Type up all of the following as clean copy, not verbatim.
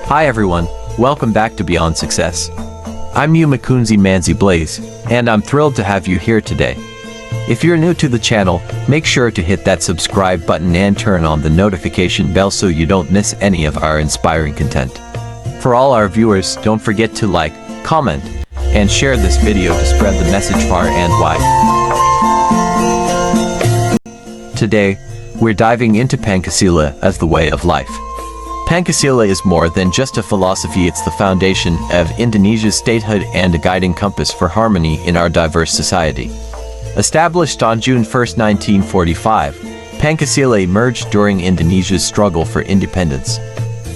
Hi everyone, welcome back to Beyond Success. I'm Yu Makunzi Manzi Blaze, and I'm thrilled to have you here today. If you're new to the channel, make sure to hit that subscribe button and turn on the notification bell so you don't miss any of our inspiring content. For all our viewers, don't forget to like, comment, and share this video to spread the message far and wide. Today, we're diving into Pancasila as the way of life. Pancasila is more than just a philosophy, it's the foundation of Indonesia's statehood and a guiding compass for harmony in our diverse society. Established on June 1, 1945, Pancasila emerged during Indonesia's struggle for independence.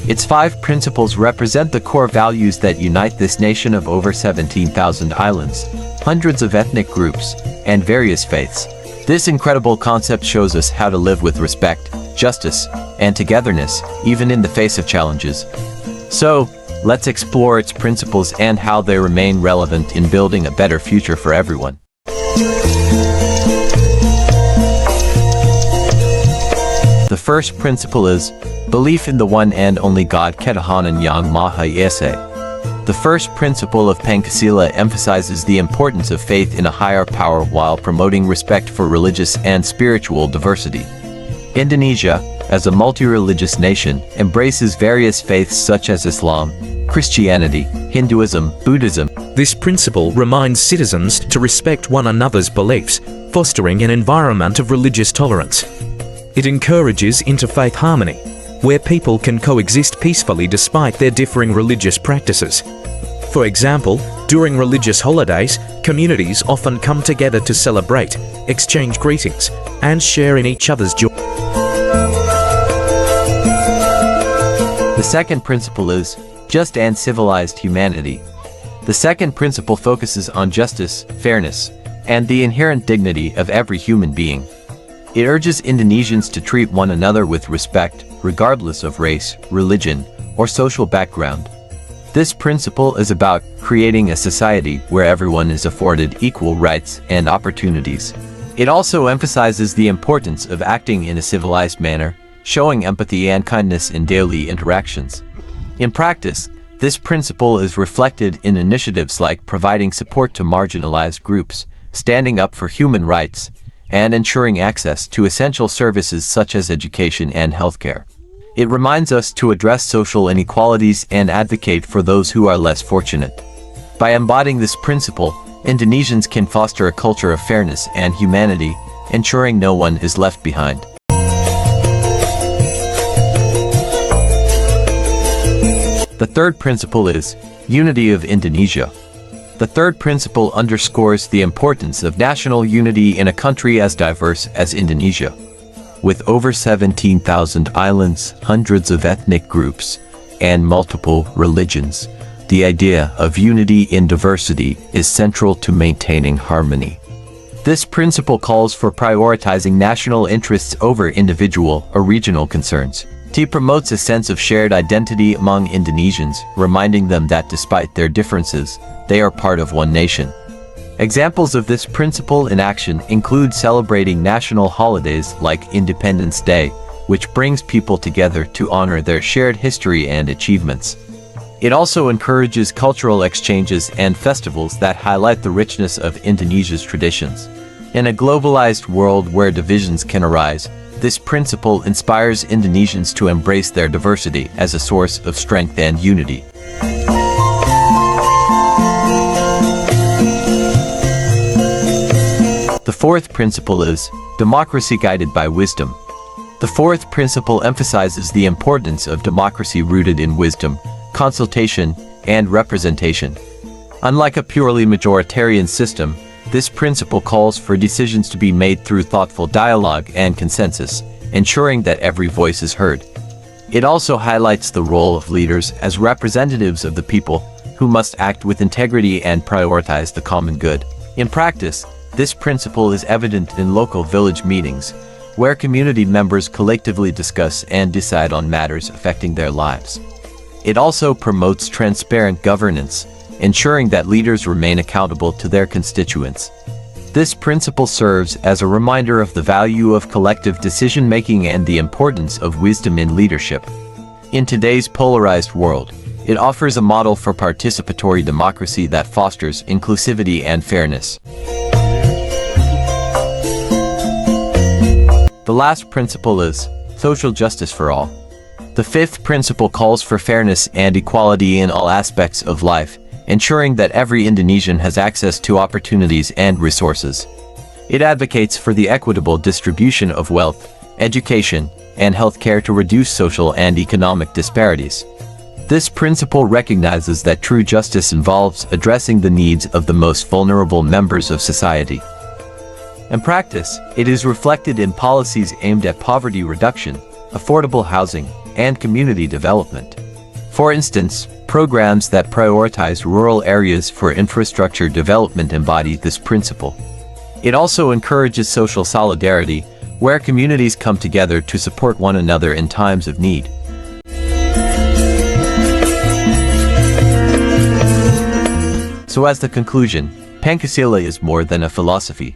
Its 5 principles represent the core values that unite this nation of over 17,000 islands, hundreds of ethnic groups, and various faiths. This incredible concept shows us how to live with respect, justice, and togetherness, even in the face of challenges. So, let's explore its principles and how they remain relevant in building a better future for everyone. The first principle is belief in the one and only God, Ketahanan Yang Maha Esa. The first principle of Pancasila emphasizes the importance of faith in a higher power while promoting respect for religious and spiritual diversity. Indonesia, as a multi-religious nation, embraces various faiths such as Islam, Christianity, Hinduism, Buddhism. This principle reminds citizens to respect one another's beliefs, fostering an environment of religious tolerance. It encourages interfaith harmony, where people can coexist peacefully despite their differing religious practices. For example, during religious holidays, communities often come together to celebrate, exchange greetings, and share in each other's joy. The second principle is just and civilized humanity. The second principle focuses on justice, fairness, and the inherent dignity of every human being. It urges Indonesians to treat one another with respect, regardless of race, religion, or social background. This principle is about creating a society where everyone is afforded equal rights and opportunities. It also emphasizes the importance of acting in a civilized manner, showing empathy and kindness in daily interactions. In practice, this principle is reflected in initiatives like providing support to marginalized groups, standing up for human rights, and ensuring access to essential services such as education and healthcare. It reminds us to address social inequalities and advocate for those who are less fortunate. By embodying this principle, Indonesians can foster a culture of fairness and humanity, ensuring no one is left behind. The third principle is unity of Indonesia. The third principle underscores the importance of national unity in a country as diverse as Indonesia. With over 17,000 islands, hundreds of ethnic groups, and multiple religions, the idea of unity in diversity is central to maintaining harmony. This principle calls for prioritizing national interests over individual or regional concerns. It promotes a sense of shared identity among Indonesians, reminding them that despite their differences, they are part of one nation. Examples of this principle in action include celebrating national holidays like Independence Day, which brings people together to honor their shared history and achievements. It also encourages cultural exchanges and festivals that highlight the richness of Indonesia's traditions. In a globalized world where divisions can arise, this principle inspires Indonesians to embrace their diversity as a source of strength and unity. The fourth principle is democracy guided by wisdom. The fourth principle emphasizes the importance of democracy rooted in wisdom, consultation, and representation. Unlike a purely majoritarian system, this principle calls for decisions to be made through thoughtful dialogue and consensus, ensuring that every voice is heard. It also highlights the role of leaders as representatives of the people, who must act with integrity and prioritize the common good. In practice, this principle is evident in local village meetings, where community members collectively discuss and decide on matters affecting their lives. It also promotes transparent governance, ensuring that leaders remain accountable to their constituents. This principle serves as a reminder of the value of collective decision-making and the importance of wisdom in leadership. In today's polarized world, It offers a model for participatory democracy that fosters inclusivity and fairness. The last principle is social justice for all. The fifth principle calls for fairness and equality in all aspects of life, ensuring that every Indonesian has access to opportunities and resources. It advocates for the equitable distribution of wealth, education, and healthcare to reduce social and economic disparities. This principle recognizes that true justice involves addressing the needs of the most vulnerable members of society. In practice, it is reflected in policies aimed at poverty reduction, affordable housing, and community development. For instance, programs that prioritize rural areas for infrastructure development embody this principle. It also encourages social solidarity, where communities come together to support one another in times of need. So as the conclusion, Pancasila is more than a philosophy.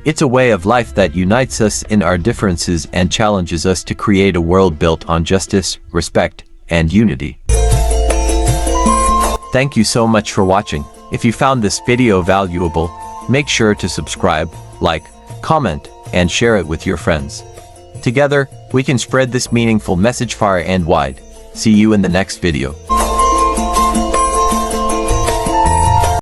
It's a way of life that unites us in our differences and challenges us to create a world built on justice, respect, and unity. Thank you so much for watching. If you found this video valuable, make sure to subscribe, like, comment, and share it with your friends. Together, we can spread this meaningful message far and wide. See you in the next video.